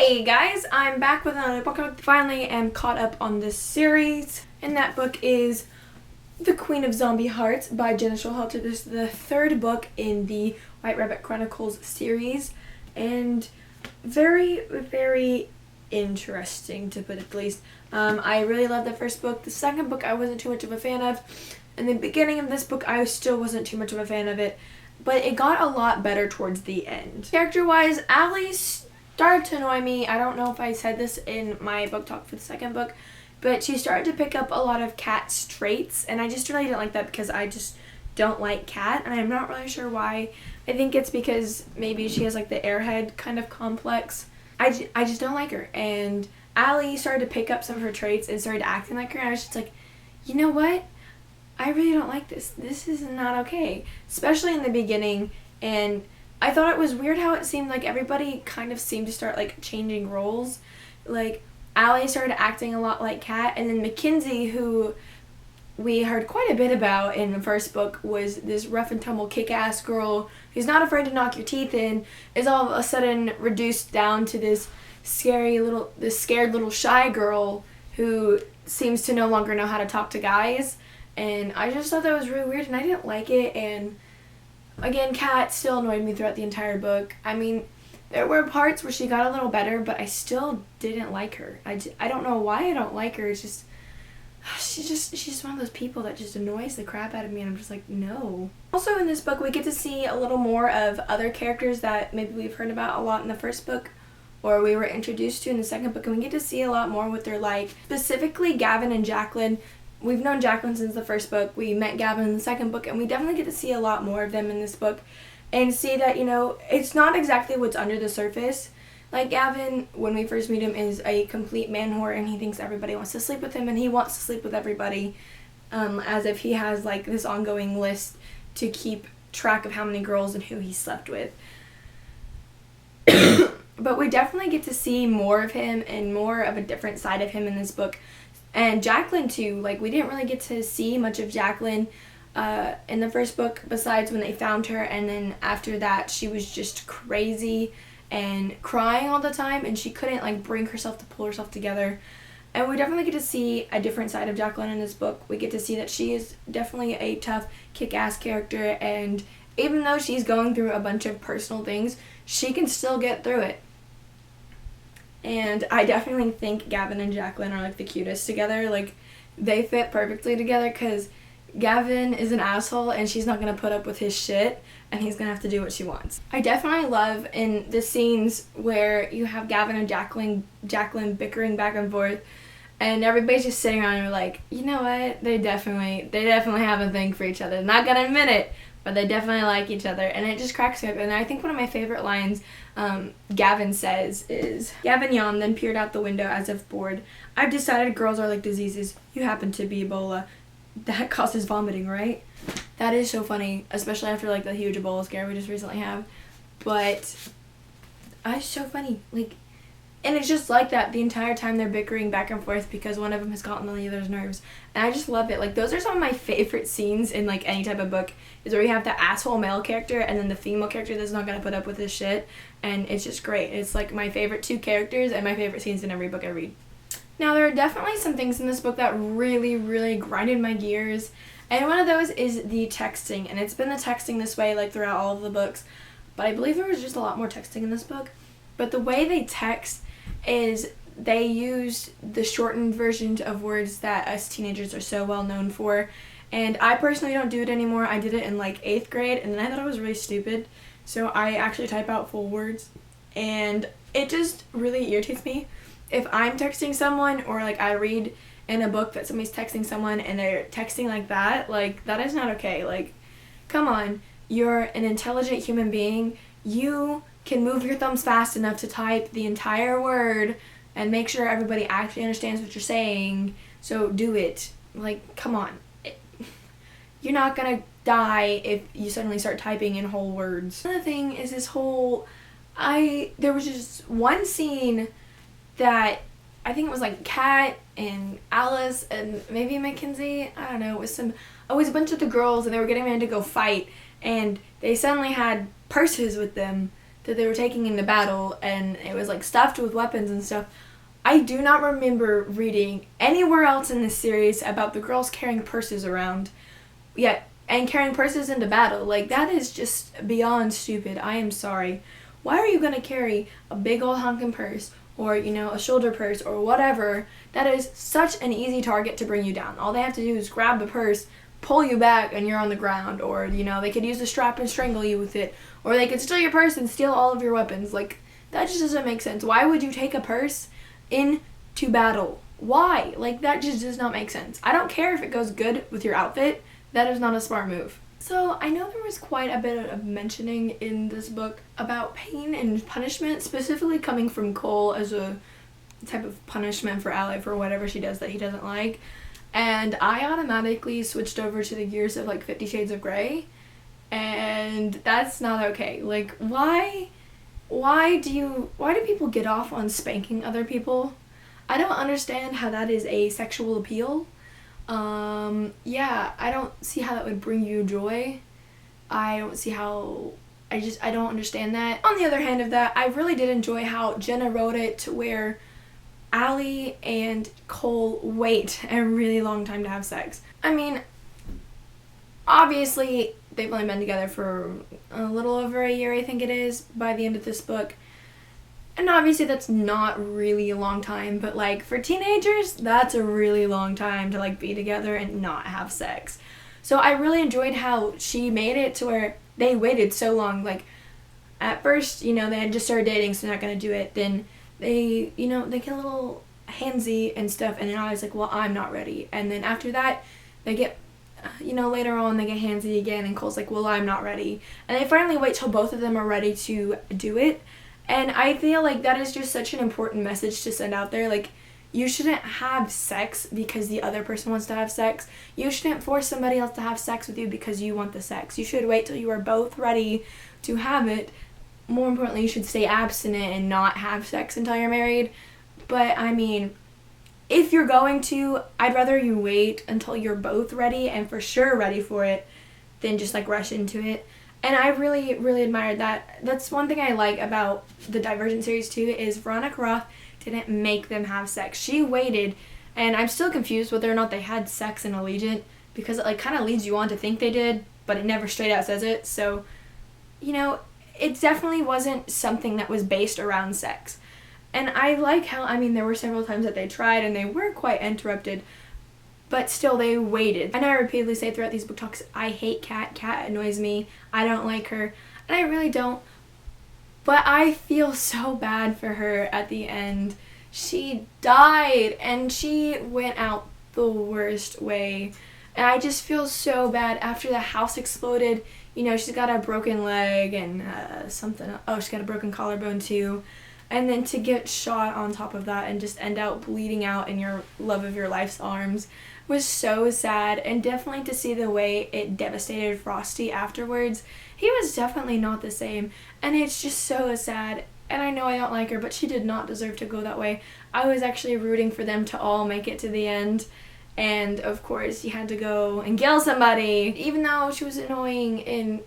Hey guys, I'm back with another book. I finally am caught up on this series, and that book is The Queen of Zombie Hearts by Gena Showalter. This is the third book in the White Rabbit Chronicles series, and very, very interesting, to put it the least. I really loved the first book. The second book I wasn't too much of a fan of. In the beginning of this book, I still wasn't too much of a fan of it, but it got a lot better towards the end. Character-wise, Allie started to annoy me. I don't know if I said this in my book talk for the second book, but she started to pick up a lot of Kat's traits, and I just really didn't like that because I just don't like Kat, and I'm not really sure why. I think it's because maybe she has like the airhead kind of complex. I just don't like her, and Allie started to pick up some of her traits and started acting like her, and I was just like, you know what? I really don't like this. This is not okay, especially in the beginning, and I thought it was weird how it seemed like everybody kind of seemed to start like changing roles. Like Allie started acting a lot like Kat, and then Mackenzie, who we heard quite a bit about in the first book, was this rough and tumble kick-ass girl who's not afraid to knock your teeth in, is all of a sudden reduced down to this scared little shy girl who seems to no longer know how to talk to guys. And I just thought that was really weird, and I didn't like it. And again, Kat still annoyed me throughout the entire book. I mean, there were parts where she got a little better, but I still didn't like her. I don't know why I don't like her. It's just, she's just one of those people that just annoys the crap out of me, and I'm just like, no. Also in this book, we get to see a little more of other characters that maybe we've heard about a lot in the first book, or we were introduced to in the second book, and we get to see a lot more what they're like. Specifically, Gavin and Jacqueline. We've known Jacqueline since the first book. We met Gavin in the second book, and we definitely get to see a lot more of them in this book and see that, you know, it's not exactly what's under the surface. Like Gavin, when we first meet him, is a complete man whore, and he thinks everybody wants to sleep with him, and he wants to sleep with everybody, as if he has like this ongoing list to keep track of how many girls and who he slept with. But we definitely get to see more of him and more of a different side of him in this book. And Jacqueline too, like we didn't really get to see much of Jacqueline in the first book besides when they found her, and then after that she was just crazy and crying all the time, and she couldn't like bring herself to pull herself together. And we definitely get to see a different side of Jacqueline in this book. We get to see that she is definitely a tough, kick-ass character, and even though she's going through a bunch of personal things, she can still get through it. And I definitely think Gavin and Jacqueline are like the cutest together. Like they fit perfectly together because Gavin is an asshole and she's not going to put up with his shit, and he's going to have to do what she wants. I definitely love in the scenes where you have Gavin and Jacqueline bickering back and forth, and everybody's just sitting around and you're like, you know what, they definitely have a thing for each other. Not going to admit it, but they definitely like each other, and it just cracks me up. And I think one of my favorite lines Gavin says is, Gavin yawned, then peered out the window as if bored. I've decided girls are like diseases. You happen to be Ebola. That causes vomiting, right? That is so funny, especially after like the huge Ebola scare we just recently have. But it's so funny. Like, and it's just like that the entire time they're bickering back and forth because one of them has gotten on the other's nerves. And I just love it. Like, those are some of my favorite scenes in, like, any type of book, is where you have the asshole male character and then the female character that's not going to put up with his shit. And it's just great. It's, like, my favorite two characters and my favorite scenes in every book I read. Now, there are definitely some things in this book that really, really grinded my gears. And one of those is the texting. And it's been the texting this way, like, throughout all of the books. But I believe there was just a lot more texting in this book. But the way they text is they use the shortened versions of words that us teenagers are so well known for. And I personally don't do it anymore. I did it in like 8th grade, and then I thought it was really stupid. So I actually type out full words, and it just really irritates me. If I'm texting someone, or like I read in a book that somebody's texting someone and they're texting like that is not okay. Like, come on, you're an intelligent human being. You can move your thumbs fast enough to type the entire word and make sure everybody actually understands what you're saying, so do it. Like, come on. You're not gonna die if you suddenly start typing in whole words. Another thing is this whole, there was just one scene that I think it was like Kat and Alice and maybe Mackenzie, I don't know, it was a bunch of the girls, and they were getting ready to go fight, and they suddenly had purses with them that they were taking into battle, and it was like stuffed with weapons and stuff. I do not remember reading anywhere else in this series about the girls carrying purses around. Yeah, and carrying purses into battle. Like, that is just beyond stupid. I am sorry. Why are you going to carry a big old honking purse or, a shoulder purse or whatever? That is such an easy target to bring you down. All they have to do is grab the purse, pull you back, and you're on the ground. Or, they could use the strap and strangle you with it. Or they could steal your purse and steal all of your weapons. Like, that just doesn't make sense. Why would you take a purse into battle? Why? Like, that just does not make sense. I don't care if it goes good with your outfit. That is not a smart move. So I know there was quite a bit of mentioning in this book about pain and punishment, specifically coming from Cole as a type of punishment for Allie for whatever she does that he doesn't like. And I automatically switched over to the gears of like 50 Shades of Grey. And that's not okay. Like, why do people get off on spanking other people? I don't understand how that is a sexual appeal. I don't see how that would bring you joy. I don't understand that. On the other hand of that, I really did enjoy how Gena wrote it to where Allie and Cole wait a really long time to have sex. I mean, obviously, they've only been together for a little over a year, I think it is, by the end of this book. And obviously that's not really a long time, but like for teenagers, that's a really long time to like be together and not have sex. So I really enjoyed how she made it to where they waited so long. Like at first, they had just started dating, so they're not going to do it. Then they, they get a little handsy and stuff, and then I was like, well, I'm not ready. And then after that, they get, later on they get handsy again, and Cole's like, well, I'm not ready. And they finally wait till both of them are ready to do it. And I feel like that is just such an important message to send out there. Like, you shouldn't have sex because the other person wants to have sex. You shouldn't force somebody else to have sex with you because you want the sex. You should wait till you are both ready to have it. More importantly, you should stay abstinent and not have sex until you're married. But, I mean, if you're going to, I'd rather you wait until you're both ready and for sure ready for it than just, like, rush into it. And I really, really admired that. That's one thing I like about the Divergent series, too, is Veronica Roth didn't make them have sex. She waited, and I'm still confused whether or not they had sex in Allegiant, because it, like, kind of leads you on to think they did, but it never straight out says it. So, it definitely wasn't something that was based around sex. And I like how, there were several times that they tried, and they were quite interrupted, but still, they waited. I know I repeatedly say throughout these book talks, I hate Kat. Kat annoys me. I don't like her. And I really don't. But I feel so bad for her at the end. She died, and she went out the worst way. And I just feel so bad. After the house exploded, she's got a broken leg and something. Oh, she's got a broken collarbone, too. And then to get shot on top of that and just end out bleeding out in your love of your life's arms was so sad. And definitely to see the way it devastated Frosty afterwards, he was definitely not the same. And it's just so sad. And I know I don't like her, but she did not deserve to go that way. I was actually rooting for them to all make it to the end. And of course, you had to go and kill somebody. Even though she was annoying and,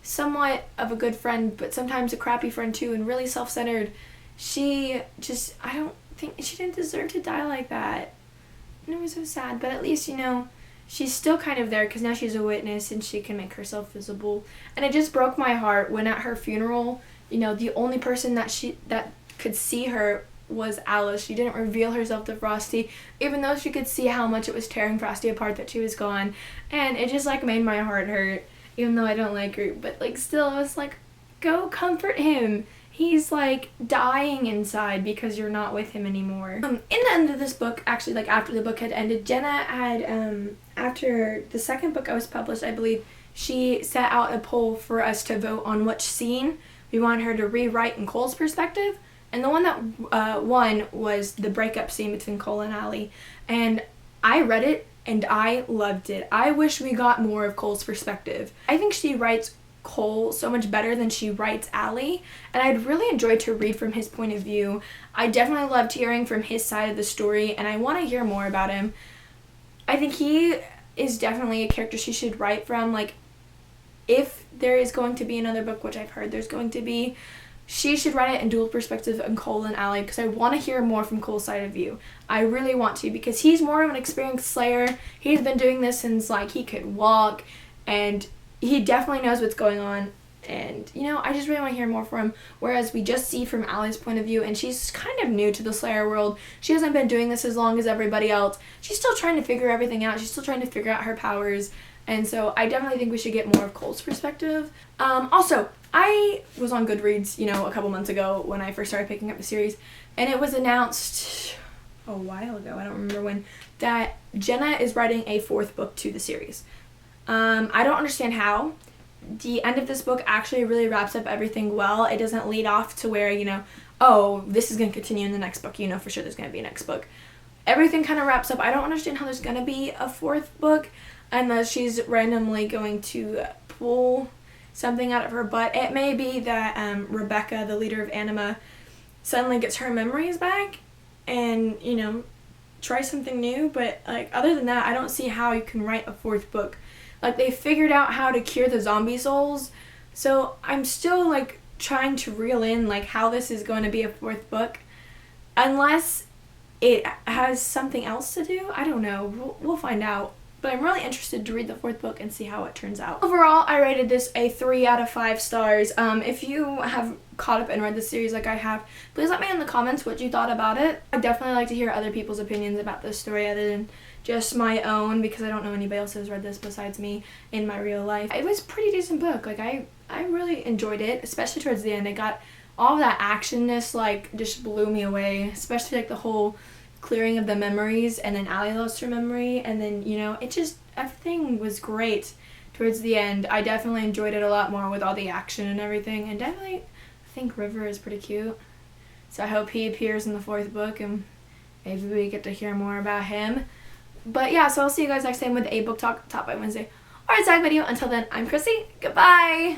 somewhat of a good friend, but sometimes a crappy friend too, and really self-centered, I don't think she didn't deserve to die like that. And it was so sad, but at least, she's still kind of there because now she's a witness and she can make herself visible. And it just broke my heart when at her funeral, the only person that could see her was Alice. She didn't reveal herself to Frosty, even though she could see how much it was tearing Frosty apart that she was gone. And it just, made my heart hurt. Even though I don't like her, but, still, I was like, go comfort him. He's, dying inside because you're not with him anymore. In the end of this book, actually, after the book had ended, Gena had, after the second book was published, I believe, she set out a poll for us to vote on which scene we wanted her to rewrite in Cole's perspective. And the one that won was the breakup scene between Cole and Allie. And I read it, and I loved it. I wish we got more of Cole's perspective. I think she writes Cole so much better than she writes Allie, and I'd really enjoy to read from his point of view. I definitely loved hearing from his side of the story, and I want to hear more about him. I think he is definitely a character she should write from. if there is going to be another book, which I've heard there's going to be, she should write it in dual perspective on Cole and Allie, because I want to hear more from Cole's side of view. I really want to, because he's more of an experienced slayer. He's been doing this since, like, he could walk, and he definitely knows what's going on. And, you know, I just really want to hear more from him. Whereas we just see from Allie's point of view, and she's kind of new to the Slayer world. She hasn't been doing this as long as everybody else. She's still trying to figure everything out. She's still trying to figure out her powers. And so I definitely think we should get more of Cole's perspective. Also, I was on Goodreads, you know, a couple months ago when I first started picking up the series. And it was announced a while ago, I don't remember when, that Gena is writing a 4th book to the series. I don't understand how. The end of this book actually really wraps up everything well. It doesn't lead off to where, you know, oh, this is going to continue in the next book. You know for sure there's going to be a next book. Everything kind of wraps up. I don't understand how there's going to be a 4th book unless she's randomly going to pull something out of her butt. It may be that Rebecca, the leader of Anima, suddenly gets her memories back and, you know, try something new. But, like, other than that, I don't see how you can write a 4th book. Like, they figured out how to cure the zombie souls, so I'm still, like, trying to reel in, like, how this is going to be a 4th book. Unless it has something else to do. I don't know. We'll find out. But I'm really interested to read the 4th book and see how it turns out. Overall, I rated this a 3 out of 5 stars. If you have caught up and read the series like I have, please let me know in the comments what you thought about it. I'd definitely like to hear other people's opinions about this story other than just my own, because I don't know anybody else who's read this besides me in my real life. It was a pretty decent book. Like, I really enjoyed it, especially towards the end. It got all that actionness, like, just blew me away, especially, like, the whole clearing of the memories, and then Allie lost her memory, and then, you know, it just, everything was great towards the end. I definitely enjoyed it a lot more with all the action and everything, and definitely I think River is pretty cute. So I hope he appears in the 4th book, and maybe we get to hear more about him. But yeah, so I'll see you guys next time with a book talk, Top by Wednesday, or a tag video. Until then, I'm Chrissy. Goodbye!